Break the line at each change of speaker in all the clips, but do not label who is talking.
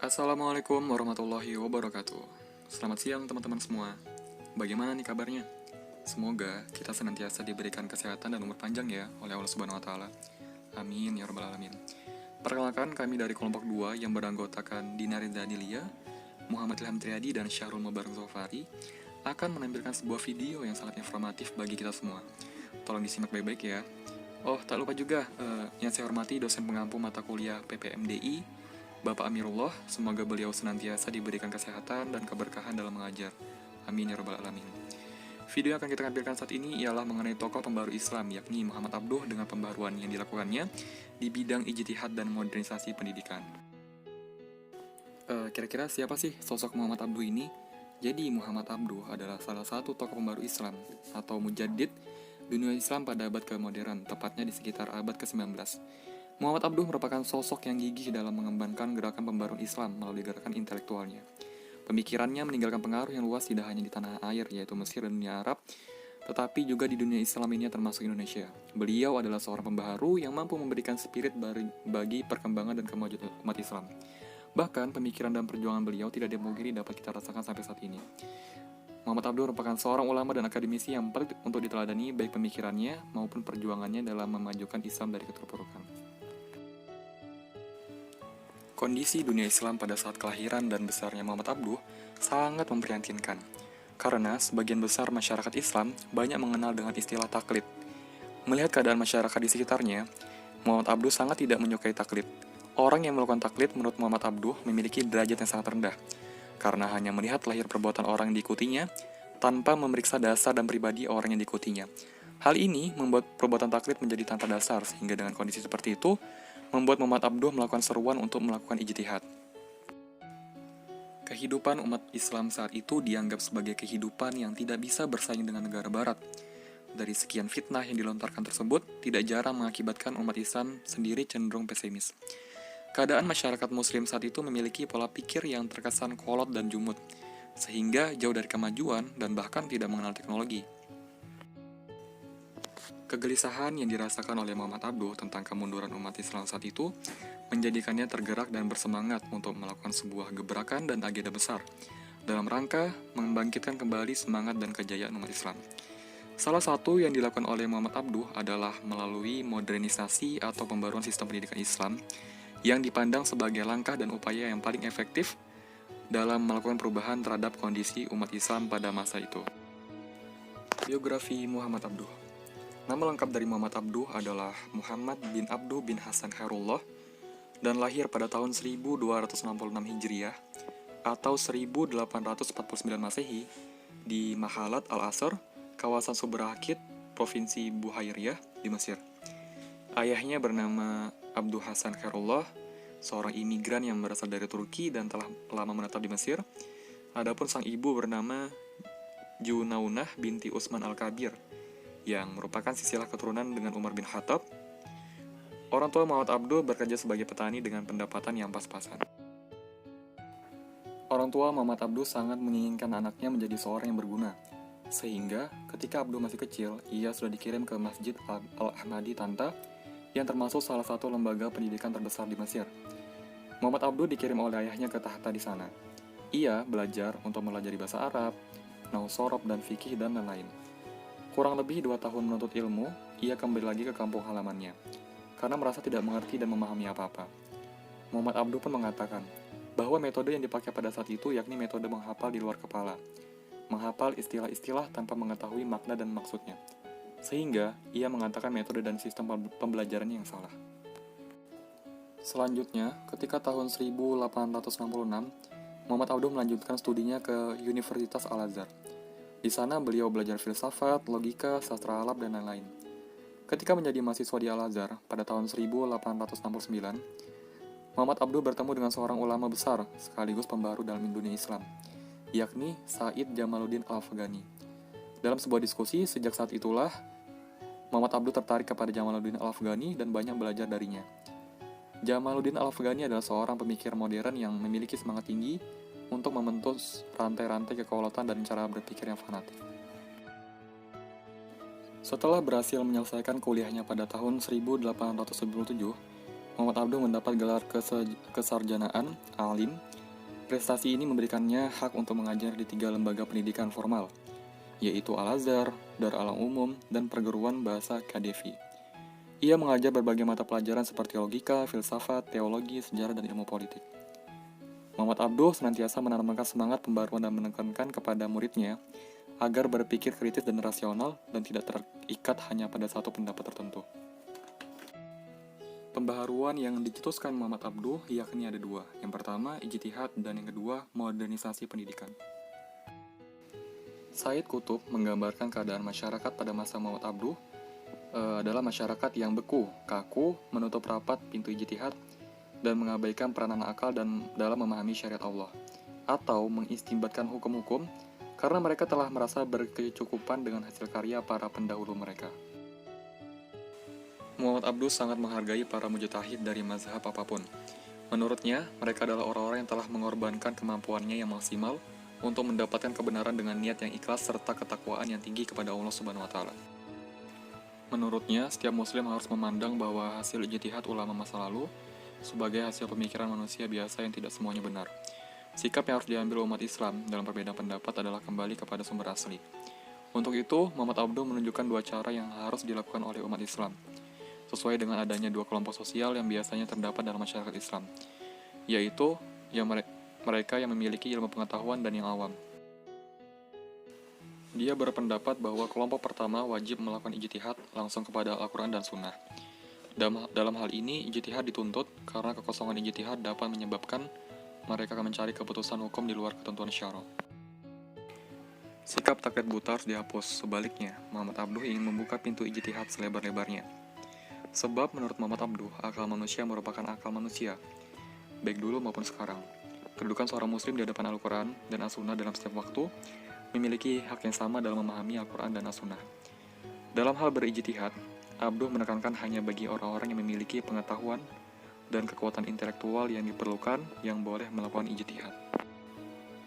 Assalamualaikum warahmatullahi wabarakatuh. Selamat siang teman-teman semua. Bagaimana nih kabarnya? Semoga kita senantiasa diberikan kesehatan dan umur panjang ya oleh Allah Subhanahu wa taala. Amin ya rabbal alamin. Perkenalkan, kami dari kelompok 2 yang beranggotakan Dina Rizza Dilia, Muhammad Ilham Triadi, dan Syahrul Mubarak Zofari akan menampilkan sebuah video yang sangat informatif bagi kita semua. Tolong disimak baik-baik ya. Oh, tak lupa juga, yang saya hormati dosen pengampu mata kuliah PPMDI, Bapak Amirullah. Semoga beliau senantiasa diberikan kesehatan dan keberkahan dalam mengajar. Amin ya rabbal alamin. Video yang akan kita tampilkan saat ini ialah mengenai tokoh pembaru Islam, yakni Muhammad Abduh, dengan pembaruan yang dilakukannya di bidang ijtihad dan modernisasi pendidikan. Kira-kira siapa sih sosok Muhammad Abduh ini? Jadi Muhammad Abduh adalah salah satu tokoh pembaru Islam atau mujaddid dunia Islam pada abad ke-modern, tepatnya di sekitar abad ke-19. Muhammad Abduh merupakan sosok yang gigih dalam mengembangkan gerakan pembaruan Islam melalui gerakan intelektualnya. Pemikirannya meninggalkan pengaruh yang luas tidak hanya di tanah air, yaitu Mesir dan dunia Arab, tetapi juga di dunia Islam ini termasuk Indonesia. Beliau adalah seorang pembaharu yang mampu memberikan spirit bagi perkembangan dan kemajuan umat Islam. Bahkan, pemikiran dan perjuangan beliau tidak dipungkiri dapat kita rasakan sampai saat ini. Muhammad Abduh merupakan seorang ulama dan akademisi yang perlu untuk diteladani baik pemikirannya maupun perjuangannya dalam memajukan Islam dari keterpurukan. Kondisi dunia Islam pada saat kelahiran dan besarnya Muhammad Abduh sangat memprihatinkan, karena sebagian besar masyarakat Islam banyak mengenal dengan istilah taklid. Melihat keadaan masyarakat di sekitarnya, Muhammad Abduh sangat tidak menyukai taklid. Orang yang melakukan taklid menurut Muhammad Abduh memiliki derajat yang sangat rendah, karena hanya melihat lahir perbuatan orang yang diikutinya, tanpa memeriksa dasar dan pribadi orang yang diikutinya. Hal ini membuat perbuatan taklid menjadi tanpa dasar, sehingga dengan kondisi seperti itu, membuat Muhammad Abduh melakukan seruan untuk melakukan ijtihad. Kehidupan umat Islam saat itu dianggap sebagai kehidupan yang tidak bisa bersaing dengan negara barat. Dari sekian fitnah yang dilontarkan tersebut, tidak jarang mengakibatkan umat Islam sendiri cenderung pesimis. Keadaan masyarakat muslim saat itu memiliki pola pikir yang terkesan kolot dan jumut, sehingga jauh dari kemajuan dan bahkan tidak mengenal teknologi. Kegelisahan yang dirasakan oleh Muhammad Abduh tentang kemunduran umat Islam saat itu menjadikannya tergerak dan bersemangat untuk melakukan sebuah gebrakan dan agenda besar dalam rangka membangkitkan kembali semangat dan kejayaan umat Islam. Salah satu yang dilakukan oleh Muhammad Abduh adalah melalui modernisasi atau pembaruan sistem pendidikan Islam yang dipandang sebagai langkah dan upaya yang paling efektif dalam melakukan perubahan terhadap kondisi umat Islam pada masa itu. Biografi Muhammad Abduh. Nama lengkap dari Muhammad Abduh adalah Muhammad bin Abduh bin Hasan Khairullah, dan lahir pada tahun 1266 Hijriah atau 1849 Masehi di Mahalat Al-Asr, kawasan Subrakit, Provinsi Buhairiyah di Mesir. Ayahnya bernama Abduh Hasan Khairullah, seorang imigran yang berasal dari Turki dan telah lama menetap di Mesir. Adapun sang ibu bernama Junaunah binti Utsman Al-Kabir, yang merupakan silsilah keturunan dengan Umar bin Khattab. Orang tua Muhammad Abduh bekerja sebagai petani dengan pendapatan yang pas-pasan. Orang tua Muhammad Abduh sangat menginginkan anaknya menjadi seorang yang berguna, sehingga ketika Abduh masih kecil, ia sudah dikirim ke Masjid Al-Ahmadi Tanta, yang termasuk salah satu lembaga pendidikan terbesar di Mesir. Muhammad Abduh dikirim oleh ayahnya ke Tahta di sana. Ia belajar untuk mempelajari bahasa Arab, nahwu sorof dan fikih dan lain-lain. Kurang lebih 2 tahun menuntut ilmu, ia kembali lagi ke kampung halamannya, karena merasa tidak mengerti dan memahami apa-apa. Muhammad Abduh pun mengatakan bahwa metode yang dipakai pada saat itu yakni metode menghafal di luar kepala, menghafal istilah-istilah tanpa mengetahui makna dan maksudnya, sehingga ia mengatakan metode dan sistem pembelajarannya yang salah. Selanjutnya, ketika tahun 1866, Muhammad Abduh melanjutkan studinya ke Universitas Al-Azhar. Di sana beliau belajar filsafat, logika, sastra Arab, dan lain-lain. Ketika menjadi mahasiswa di Al-Azhar pada tahun 1869, Muhammad Abduh bertemu dengan seorang ulama besar sekaligus pembaru dalam dunia Islam, yakni Said Jamaluddin Al-Afghani. Dalam sebuah diskusi, sejak saat itulah Muhammad Abduh tertarik kepada Jamaluddin Al-Afghani dan banyak belajar darinya. Jamaluddin Al-Afghani adalah seorang pemikir modern yang memiliki semangat tinggi untuk membentuk rantai-rantai kekolatan dan cara berpikir yang fanatik. Setelah berhasil menyelesaikan kuliahnya pada tahun 1897, Muhammad Abduh mendapat gelar kesarjanaan alim. Prestasi ini memberikannya hak untuk mengajar di 3 lembaga pendidikan formal, yaitu Al-Azhar, Dar Alam Umum, dan Perguruan Bahasa Kadevi. Ia mengajar berbagai mata pelajaran seperti logika, filsafat, teologi, sejarah, dan ilmu politik. Muhammad Abduh senantiasa menanamkan semangat pembaruan dan menekankan kepada muridnya agar berpikir kritis dan rasional dan tidak terikat hanya pada satu pendapat tertentu. Pembaharuan yang dicetuskan Muhammad Abduh yakni ada 2. Yang pertama, ijtihad, dan yang kedua, modernisasi pendidikan. Said Qutb menggambarkan keadaan masyarakat pada masa Muhammad Abduh adalah masyarakat yang beku, kaku, menutup rapat pintu ijtihad, dan mengabaikan peranan akal dan dalam memahami syariat Allah, atau mengistimbatkan hukum-hukum karena mereka telah merasa berkecukupan dengan hasil karya para pendahulu mereka. Muhammad Abduh sangat menghargai para mujtahid dari mazhab apapun. Menurutnya, mereka adalah orang-orang yang telah mengorbankan kemampuannya yang maksimal untuk mendapatkan kebenaran dengan niat yang ikhlas serta ketakwaan yang tinggi kepada Allah Subhanahu wa Ta'ala. Menurutnya, setiap muslim harus memandang bahwa hasil ijtihad ulama masa lalu sebagai hasil pemikiran manusia biasa yang tidak semuanya benar. Sikap yang harus diambil umat Islam dalam perbedaan pendapat adalah kembali kepada sumber asli. Untuk itu, Muhammad Abduh menunjukkan 2 cara yang harus dilakukan oleh umat Islam, sesuai dengan adanya 2 kelompok sosial yang biasanya terdapat dalam masyarakat Islam, yaitu mereka yang memiliki ilmu pengetahuan dan yang awam. Dia berpendapat bahwa kelompok pertama wajib melakukan ijtihad langsung kepada Al-Quran dan Sunnah. Dalam hal ini, ijtihad dituntut karena kekosongan ijtihad dapat menyebabkan mereka mencari keputusan hukum di luar ketentuan syara. Sikap taklid buta harus dihapus. Sebaliknya, Muhammad Abduh ingin membuka pintu ijtihad selebar-lebarnya. Sebab menurut Muhammad Abduh, akal manusia merupakan akal manusia, baik dulu maupun sekarang. Kedudukan seorang muslim di hadapan Al-Quran dan As-Sunnah dalam setiap waktu memiliki hak yang sama dalam memahami Al-Quran dan As-Sunnah. Dalam hal berijtihad, Abduh menekankan hanya bagi orang-orang yang memiliki pengetahuan dan kekuatan intelektual yang diperlukan yang boleh melakukan ijtihad.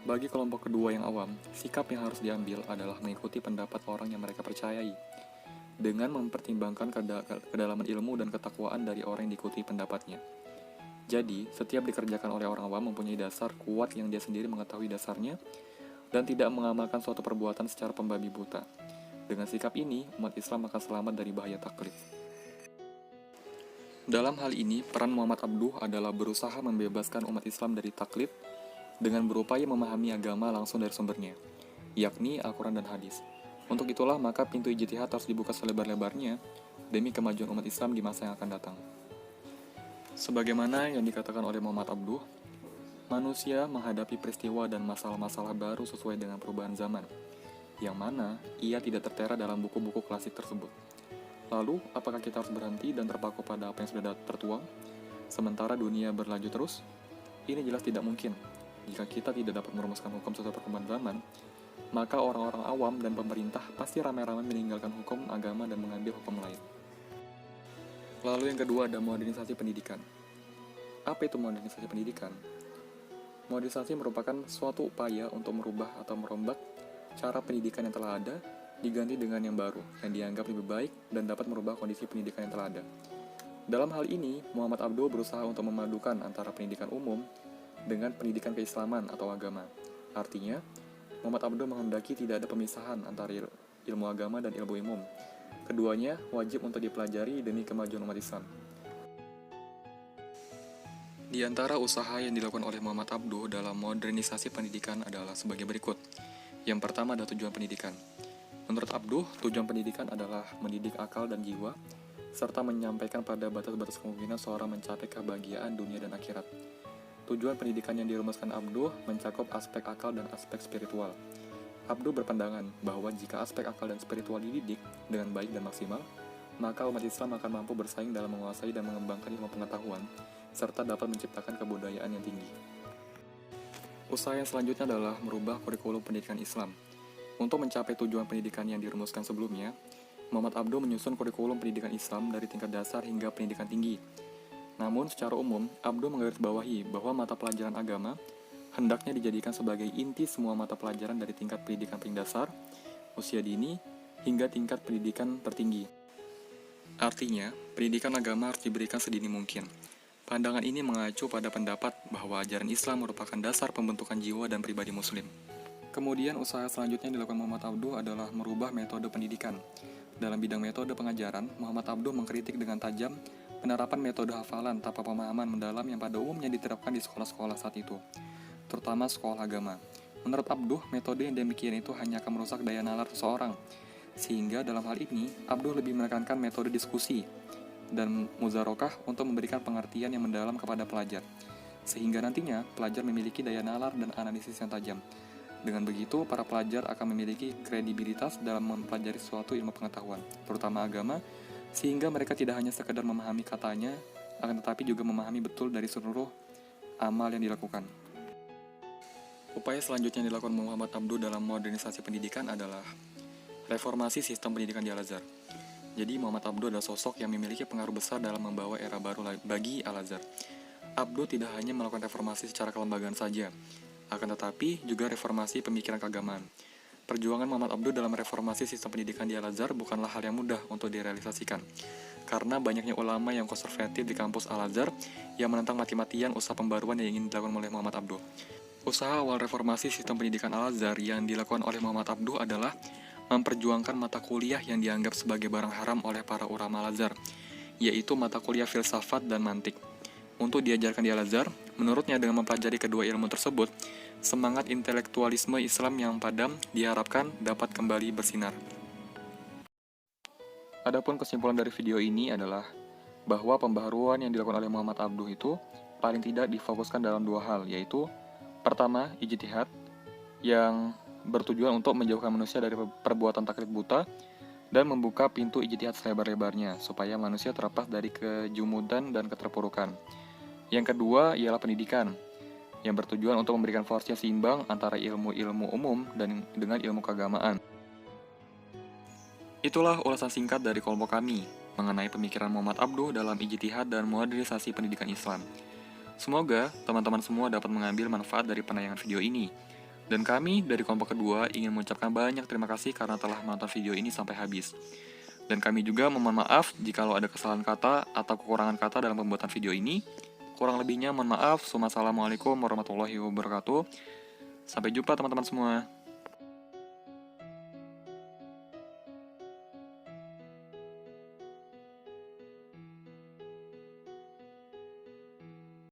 Bagi kelompok kedua yang awam, sikap yang harus diambil adalah mengikuti pendapat orang yang mereka percayai, dengan mempertimbangkan kedalaman ilmu dan ketakwaan dari orang yang diikuti pendapatnya. Jadi, setiap dikerjakan oleh orang awam mempunyai dasar kuat yang dia sendiri mengetahui dasarnya, dan tidak mengamalkan suatu perbuatan secara pembabi buta. Dengan sikap ini, umat Islam akan selamat dari bahaya taklid. Dalam hal ini, peran Muhammad Abduh adalah berusaha membebaskan umat Islam dari taklid dengan berupaya memahami agama langsung dari sumbernya, yakni Al-Quran dan Hadis. Untuk itulah maka pintu ijtihad harus dibuka selebar-lebarnya demi kemajuan umat Islam di masa yang akan datang. Sebagaimana yang dikatakan oleh Muhammad Abduh, manusia menghadapi peristiwa dan masalah-masalah baru sesuai dengan perubahan zaman, yang mana ia tidak tertera dalam buku-buku klasik tersebut. Lalu, apakah kita harus berhenti dan terpaku pada apa yang sudah tertuang, sementara dunia berlanjut terus? Ini jelas tidak mungkin. Jika kita tidak dapat merumuskan hukum sesuai perkembangan zaman, maka orang-orang awam dan pemerintah pasti ramai-ramai meninggalkan hukum agama dan mengambil hukum lain. Lalu yang kedua ada modernisasi pendidikan. Apa itu modernisasi pendidikan? Modernisasi merupakan suatu upaya untuk merubah atau merombak cara pendidikan yang telah ada diganti dengan yang baru, yang dianggap lebih baik dan dapat merubah kondisi pendidikan yang telah ada. Dalam hal ini, Muhammad Abduh berusaha untuk memadukan antara pendidikan umum dengan pendidikan keislaman atau agama. Artinya, Muhammad Abduh menghendaki tidak ada pemisahan antara ilmu agama dan ilmu umum. Keduanya wajib untuk dipelajari demi kemajuan umat Islam. Di antara usaha yang dilakukan oleh Muhammad Abduh dalam modernisasi pendidikan adalah sebagai berikut. Yang pertama adalah tujuan pendidikan. Menurut Abduh, tujuan pendidikan adalah mendidik akal dan jiwa, serta menyampaikan pada batas-batas kemungkinan seorang mencapai kebahagiaan dunia dan akhirat. Tujuan pendidikan yang dirumuskan Abduh mencakup aspek akal dan aspek spiritual. Abduh berpandangan bahwa jika aspek akal dan spiritual dididik dengan baik dan maksimal, maka umat Islam akan mampu bersaing dalam menguasai dan mengembangkan ilmu pengetahuan, serta dapat menciptakan kebudayaan yang tinggi. Usaha yang selanjutnya adalah merubah kurikulum pendidikan Islam. Untuk mencapai tujuan pendidikan yang dirumuskan sebelumnya, Muhammad Abduh menyusun kurikulum pendidikan Islam dari tingkat dasar hingga pendidikan tinggi. Namun, secara umum, Abduh menggarisbawahi bahwa mata pelajaran agama hendaknya dijadikan sebagai inti semua mata pelajaran dari tingkat pendidikan paling dasar, usia dini, hingga tingkat pendidikan tertinggi. Artinya, pendidikan agama harus diberikan sedini mungkin. Pandangan ini mengacu pada pendapat bahwa ajaran Islam merupakan dasar pembentukan jiwa dan pribadi Muslim. Kemudian usaha selanjutnya yang dilakukan Muhammad Abduh adalah merubah metode pendidikan. Dalam bidang metode pengajaran, Muhammad Abduh mengkritik dengan tajam penerapan metode hafalan tanpa pemahaman mendalam yang pada umumnya diterapkan di sekolah-sekolah saat itu, terutama sekolah agama. Menurut Abduh, metode yang demikian itu hanya akan merusak daya nalar seseorang, sehingga dalam hal ini, Abduh lebih menekankan metode diskusi dan muzarokah untuk memberikan pengertian yang mendalam kepada pelajar, sehingga nantinya pelajar memiliki daya nalar dan analisis yang tajam. Dengan begitu, para pelajar akan memiliki kredibilitas dalam mempelajari suatu ilmu pengetahuan, terutama agama, sehingga mereka tidak hanya sekedar memahami katanya, akan tetapi juga memahami betul dari seluruh amal yang dilakukan. Upaya selanjutnya yang dilakukan Muhammad Abduh dalam modernisasi pendidikan adalah reformasi sistem pendidikan di Al-Azhar. Jadi Muhammad Abduh adalah sosok yang memiliki pengaruh besar dalam membawa era baru bagi Al-Azhar. Abduh tidak hanya melakukan reformasi secara kelembagaan saja, akan tetapi juga reformasi pemikiran keagamaan. Perjuangan Muhammad Abduh dalam reformasi sistem pendidikan di Al-Azhar bukanlah hal yang mudah untuk direalisasikan, karena banyaknya ulama yang konservatif di kampus Al-Azhar yang menentang mati-matian usaha pembaruan yang ingin dilakukan oleh Muhammad Abduh. Usaha awal reformasi sistem pendidikan Al-Azhar yang dilakukan oleh Muhammad Abduh adalah memperjuangkan mata kuliah yang dianggap sebagai barang haram oleh para ulama Al-Azhar, yaitu mata kuliah filsafat dan mantik. Untuk diajarkan di Al-Azhar, menurutnya dengan mempelajari kedua ilmu tersebut, semangat intelektualisme Islam yang padam diharapkan dapat kembali bersinar. Adapun kesimpulan dari video ini adalah bahwa pembaharuan yang dilakukan oleh Muhammad Abduh itu paling tidak difokuskan dalam dua hal, yaitu pertama, ijtihad yang bertujuan untuk menjauhkan manusia dari perbuatan taklid buta dan membuka pintu ijtihad selebar-lebarnya supaya manusia terlepas dari kejumudan dan keterpurukan. Yang kedua ialah pendidikan, yang bertujuan untuk memberikan porsi yang seimbang antara ilmu-ilmu umum dan dengan ilmu keagamaan. Itulah ulasan singkat dari kelompok kami mengenai pemikiran Muhammad Abduh dalam ijtihad dan modernisasi pendidikan Islam. Semoga teman-teman semua dapat mengambil manfaat dari penayangan video ini. Dan kami dari kelompok kedua ingin mengucapkan banyak terima kasih karena telah menonton video ini sampai habis. Dan kami juga memohon maaf jika ada kesalahan kata atau kekurangan kata dalam pembuatan video ini. Kurang lebihnya mohon maaf. Wassalamualaikum warahmatullahi wabarakatuh. Sampai jumpa teman-teman semua.